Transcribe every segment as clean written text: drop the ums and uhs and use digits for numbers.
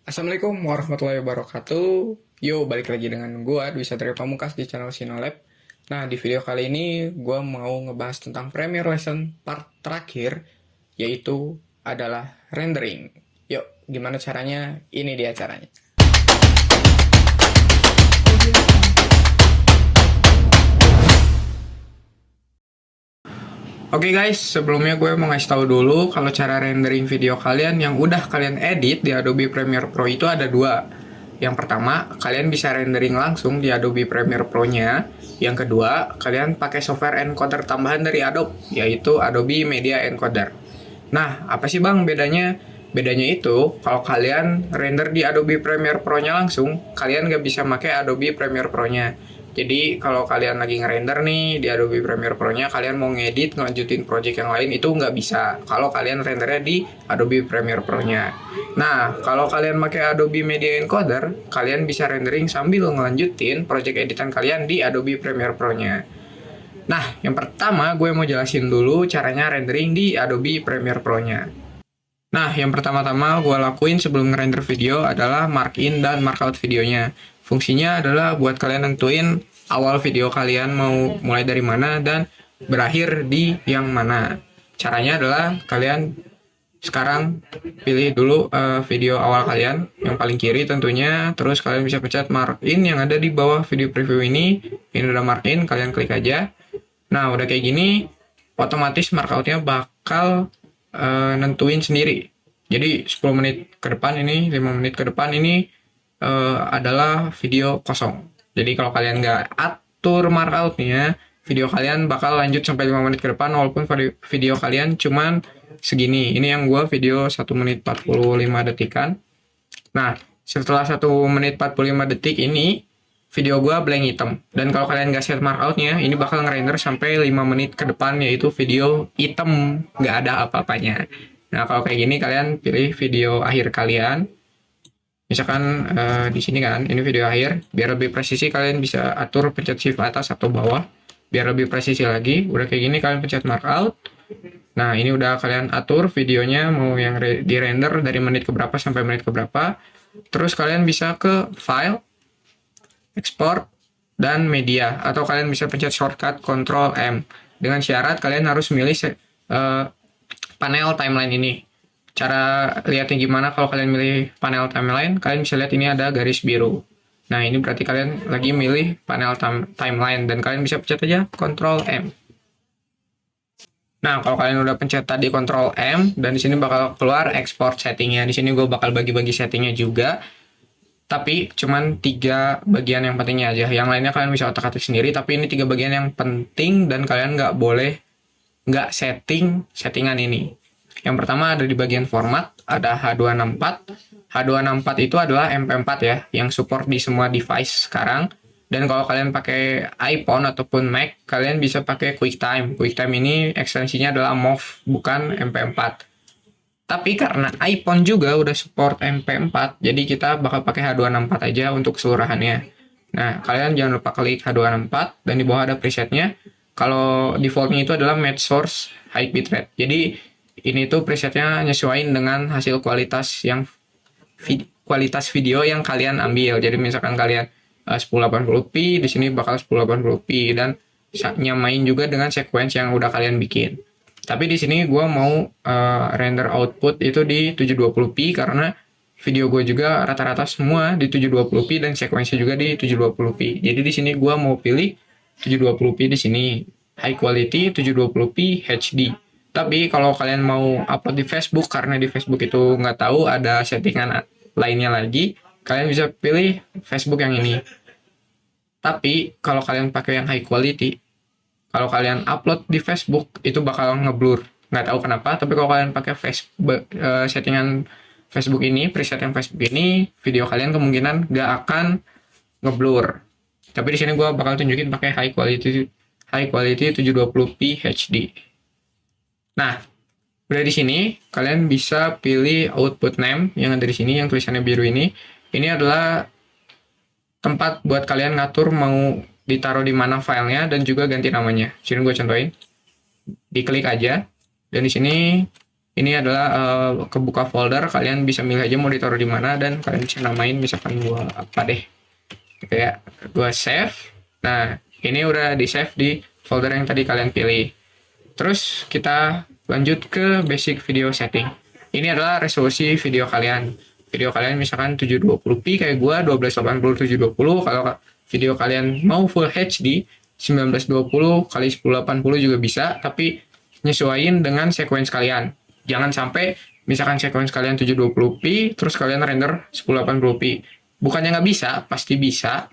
Assalamualaikum warahmatullahi wabarakatuh. Yo, balik lagi dengan gua Dwi Satria Pamungkas di channel Sinolab. Nah, di video kali ini gua mau ngebahas tentang Premiere Lesson part terakhir, yaitu adalah rendering. Yuk, gimana caranya? Ini dia caranya. Oke guys, sebelumnya gue mau ngasih tahu dulu kalau cara rendering video kalian yang udah kalian edit di Adobe Premiere Pro itu ada dua. Yang pertama, kalian bisa rendering langsung di Adobe Premiere Pro-nya. Yang kedua, kalian pakai software encoder tambahan dari Adobe, yaitu Adobe Media Encoder. Nah, apa sih bang bedanya? Bedanya itu, kalau kalian render di Adobe Premiere Pro-nya langsung, kalian nggak bisa pakai Adobe Premiere Pro-nya. Jadi kalau kalian lagi ngerender nih di Adobe Premiere Pro-nya, kalian mau ngedit, ngelanjutin project yang lain, itu nggak bisa. Kalau kalian rendernya di Adobe Premiere Pro-nya. Nah, kalau kalian pakai Adobe Media Encoder, kalian bisa rendering sambil ngelanjutin project editan kalian di Adobe Premiere Pro-nya. Nah, yang pertama gue mau jelasin dulu caranya rendering di Adobe Premiere Pro-nya. Nah, yang pertama-tama gue lakuin sebelum ngerender video adalah mark in dan mark out videonya. Fungsinya adalah buat kalian nentuin awal video kalian mau mulai dari mana dan berakhir di yang mana. Caranya adalah kalian sekarang pilih dulu video awal kalian yang paling kiri tentunya, terus kalian bisa pencet mark in yang ada di bawah video preview ini. Ini udah mark in, kalian klik aja. Nah, udah kayak gini, otomatis mark outnya bakal nentuin sendiri. Jadi 10 menit ke depan ini, 5 menit ke depan ini adalah video kosong. Jadi kalau kalian nggak atur markoutnya, video kalian bakal lanjut sampai 5 menit ke depan walaupun video kalian cuman segini. Ini yang gue video 1 menit 45 detikan. Nah, setelah 1 menit 45 detik ini, video gue blank hitam. Dan kalau kalian nggak set markoutnya, ini bakal ngerender sampai 5 menit ke depan, yaitu video hitam, nggak ada apa-apanya. Nah, kalau kayak gini kalian pilih video akhir kalian. Misalkan di sini kan, ini video akhir. Biar lebih presisi kalian bisa atur pencet shift atas atau bawah. Biar lebih presisi lagi, udah kayak gini kalian pencet markout. Nah, ini udah kalian atur videonya mau yang di render dari menit ke berapa sampai menit ke berapa. Terus kalian bisa ke file, export, dan media. Atau kalian bisa pencet shortcut Ctrl M. Dengan syarat kalian harus milih panel timeline ini. Cara lihatnya gimana kalau kalian milih panel timeline, kalian bisa lihat ini ada garis biru. Nah, ini berarti kalian lagi milih panel timeline dan kalian bisa pencet aja Ctrl M. Nah, kalau kalian udah pencet tadi Ctrl M dan di sini bakal keluar export settingnya. Di sini gue bakal bagi-bagi settingnya juga. Tapi cuman 3 bagian yang pentingnya aja. Yang lainnya kalian bisa otak-atik sendiri, tapi ini 3 bagian yang penting dan kalian nggak boleh nggak settingan ini. Yang pertama ada di bagian format, ada H264. H264 itu adalah MP4 ya, yang support di semua device sekarang. Dan kalau kalian pakai iPhone ataupun Mac, kalian bisa pakai QuickTime. QuickTime ini ekstensinya adalah MOV, bukan MP4. Tapi karena iPhone juga udah support MP4, jadi kita bakal pakai H264 aja untuk keseluruhannya. Nah, kalian jangan lupa klik H264, dan di bawah ada presetnya. Kalau defaultnya itu adalah match source high bitrate. Jadi ini tuh presetnya nyesuaiin dengan hasil kualitas video yang kalian ambil. Jadi misalkan kalian 1080p, di sini bakal 1080p dan nyamain juga dengan sequence yang udah kalian bikin. Tapi di sini gue mau render output itu di 720p karena video gue juga rata-rata semua di 720p dan sequence juga di 720p. Jadi di sini gue mau pilih 720p di sini, high quality 720p HD. Tapi kalau kalian mau upload di Facebook, karena di Facebook itu nggak tahu ada settingan lainnya lagi, kalian bisa pilih Facebook yang ini. Tapi kalau kalian pakai yang high quality, kalau kalian upload di Facebook itu bakal ngeblur. Nggak tahu kenapa, tapi kalau kalian pakai settingan Facebook ini, preset yang Facebook ini, video kalian kemungkinan nggak akan ngeblur. Tapi di sini gue bakal tunjukin pakai high quality 720p HD. Nah, udah di sini kalian bisa pilih output name yang ada di sini yang tulisannya biru ini. Ini adalah tempat buat kalian ngatur mau ditaruh di mana filenya dan juga ganti namanya. Sini gue contohin. Diklik aja dan di sini Ini adalah kebuka folder, kalian bisa milih aja mau ditaruh di mana dan kalian bisa namain misalkan gua apa deh. Kayak gua save. Nah, ini udah di save di folder yang tadi kalian pilih. Terus kita lanjut ke basic video setting. Ini adalah resolusi video kalian. Video kalian misalkan 720p kayak gua 1280 720. Kalau video kalian mau full HD 1920 kali 1080 juga bisa, tapi nyesuaiin dengan sequence kalian. Jangan sampai misalkan sequence kalian 720p terus kalian render 1080p. Bukannya nggak bisa, pasti bisa,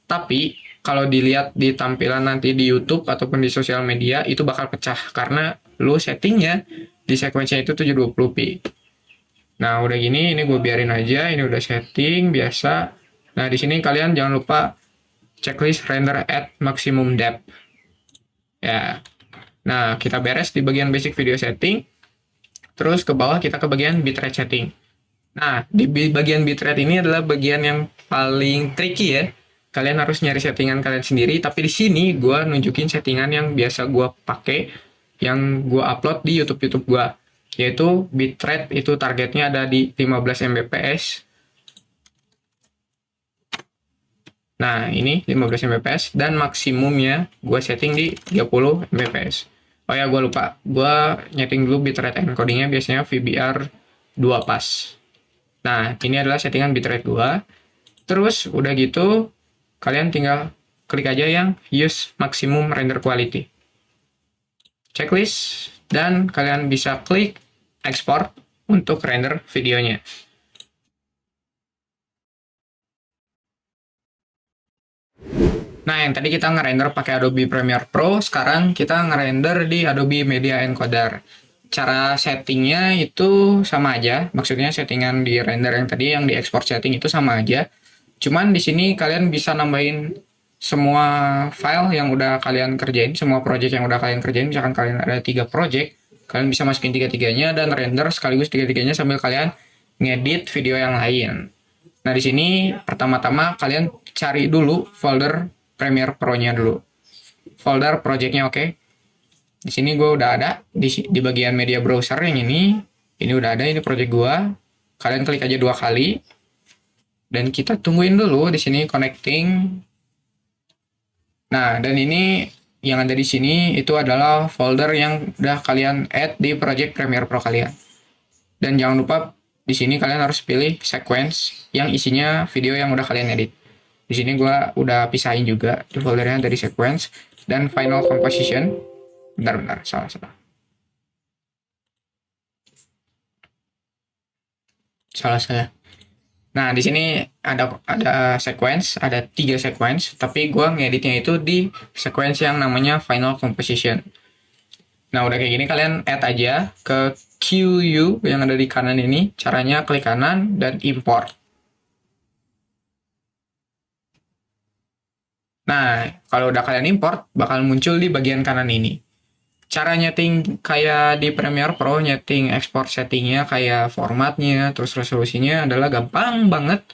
tapi kalau dilihat di tampilan nanti di YouTube ataupun di sosial media itu bakal pecah karena lu settingnya di sequence-nya itu 720p. Nah, udah gini, ini gue biarin aja, ini udah setting biasa. Nah, di sini kalian jangan lupa checklist render at maximum depth. Ya. Nah, kita beres di bagian basic video setting. Terus ke bawah kita ke bagian bitrate setting. Nah, di bagian bitrate ini adalah bagian yang paling tricky ya. Kalian harus nyari settingan kalian sendiri, tapi di sini gue nunjukin settingan yang biasa gue pakai, yang gue upload di YouTube gue. Yaitu bitrate itu targetnya ada di 15 Mbps. Nah, ini 15 Mbps dan maksimumnya gue setting di 30 Mbps. Oh ya, gue lupa. Gue nyeting dulu bitrate encodingnya biasanya VBR 2 pas. Nah, ini adalah settingan bitrate gua. Terus udah gitu, kalian tinggal klik aja yang use maximum render quality. Checklist dan kalian bisa klik export untuk render videonya. Nah, yang tadi kita ngerender pakai Adobe Premiere Pro, sekarang kita ngerender di Adobe Media Encoder. Cara settingnya itu sama aja, maksudnya settingan di render yang tadi yang di export setting itu sama aja. Cuman di sini kalian bisa nambahin semua file yang udah kalian kerjain, semua project yang udah kalian kerjain. Misalkan kalian ada 3 project, kalian bisa masukin 3-tiganya dan render sekaligus 3-tiganya sambil kalian ngedit video yang lain. Nah, di sini pertama-tama kalian cari dulu folder Premiere Pro-nya dulu. Folder project-nya oke. Di sini gue udah ada di bagian media browser yang ini. Ini udah ada, ini project gue. Kalian klik aja 2 kali. Dan kita tungguin dulu di sini connecting. Nah, dan ini yang ada di sini itu adalah folder yang udah kalian add di project Premiere Pro kalian. Dan jangan lupa di sini kalian harus pilih sequence yang isinya video yang udah kalian edit. Di sini gua udah pisahin juga di foldernya dari sequence dan final composition. Bentar, salah. Salah saya. Nah, di sini ada sequence, ada 3 sequence, tapi gua ngeditnya itu di sequence yang namanya final composition. Nah, udah kayak gini kalian add aja ke QU yang ada di kanan ini. Caranya klik kanan dan import. Nah, kalau udah kalian import, bakal muncul di bagian kanan ini. Cara nyeting kayak di Premiere Pro, nyeting export settingnya kayak formatnya, terus resolusinya adalah gampang banget.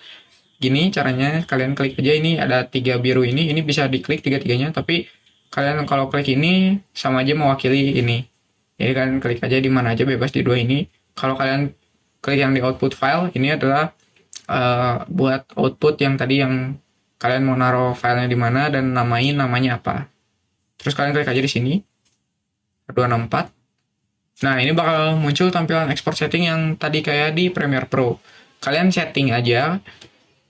Gini caranya, kalian klik aja ini, ada 3 biru ini bisa diklik 3-tiganya, tapi kalian kalau klik ini sama aja mewakili ini. Jadi kalian klik aja di mana aja bebas di 2 ini. Kalau kalian klik yang di output file, ini adalah buat output yang tadi yang kalian mau naruh filenya di mana dan namanya apa. Terus kalian klik aja di sini 264. Nah, ini bakal muncul tampilan export setting yang tadi kayak di Premiere Pro. Kalian setting aja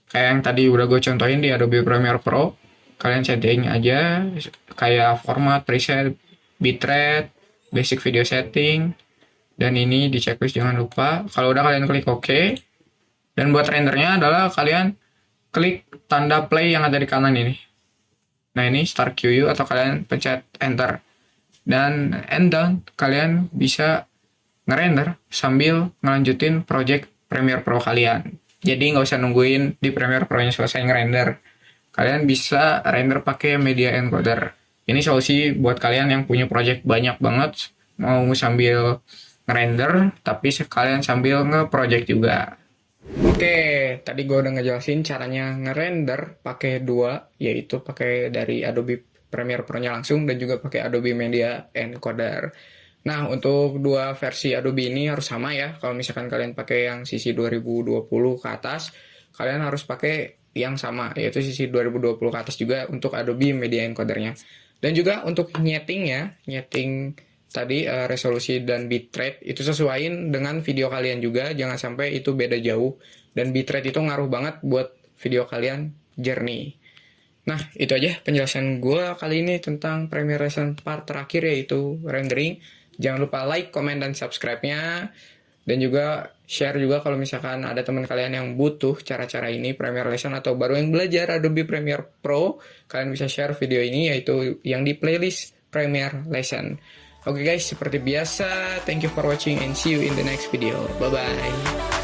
kayak yang tadi udah gue contohin di Adobe Premiere Pro. Kalian setting aja kayak format, preset, bitrate, basic video setting, dan ini di checklist jangan lupa. Kalau udah kalian klik OK. Dan buat rendernya adalah kalian klik tanda play yang ada di kanan ini. Nah, ini start QU atau kalian pencet enter. Dan end down, kalian bisa ngerender sambil ngelanjutin project Premiere Pro kalian. Jadi nggak usah nungguin di Premiere Pro-nya selesai ngerender. Kalian bisa render pakai Media Encoder. Ini solusi buat kalian yang punya project banyak banget, mau sambil ngerender, tapi kalian sambil nge-project juga. Oke, tadi gue udah ngejelasin caranya ngerender pakai 2, yaitu pakai dari Adobe Premiere Pro-nya langsung dan juga pakai Adobe Media Encoder. Nah, untuk dua versi Adobe ini harus sama ya. Kalau misalkan kalian pakai yang CC 2020 ke atas, kalian harus pakai yang sama, yaitu CC 2020 ke atas juga untuk Adobe Media Encoder-nya. Dan juga untuk nyetingnya, nyeting tadi resolusi dan bitrate itu sesuaiin dengan video kalian juga, jangan sampai itu beda jauh. Dan bitrate itu ngaruh banget buat video kalian jernih. Nah, itu aja penjelasan gue kali ini tentang Premiere Lesson part terakhir, yaitu rendering. Jangan lupa like, comment, dan subscribe-nya. Dan juga share juga kalau misalkan ada teman kalian yang butuh cara-cara ini, Premiere Lesson, atau baru yang belajar Adobe Premiere Pro, kalian bisa share video ini, yaitu yang di playlist Premiere Lesson. Oke guys, seperti biasa, thank you for watching and see you in the next video. Bye-bye.